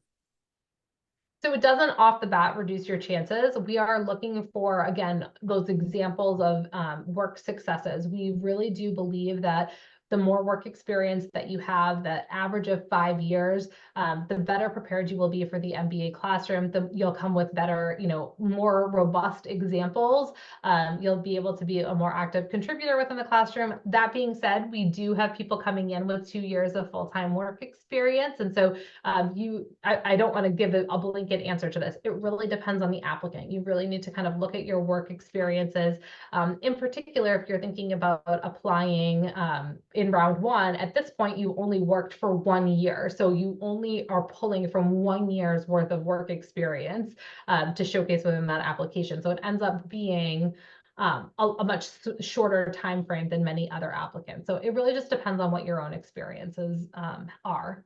So it doesn't off the bat reduce your chances. We are looking for, again, those examples of work successes. We really do believe that the more work experience that you have, the average of 5 years, the better prepared you will be for the MBA classroom. You'll come with better, more robust examples. You'll be able to be a more active contributor within the classroom. That being said, we do have people coming in with 2 years of full-time work experience. And so I don't want to give a blanket answer to this. It really depends on the applicant. You really need to kind of look at your work experiences. In particular, if you're thinking about applying in round 1, at this point, you only worked for 1 year. So you only are pulling from 1 year's worth of work experience to showcase within that application. So it ends up being a much shorter time frame than many other applicants. So it really just depends on what your own experiences are.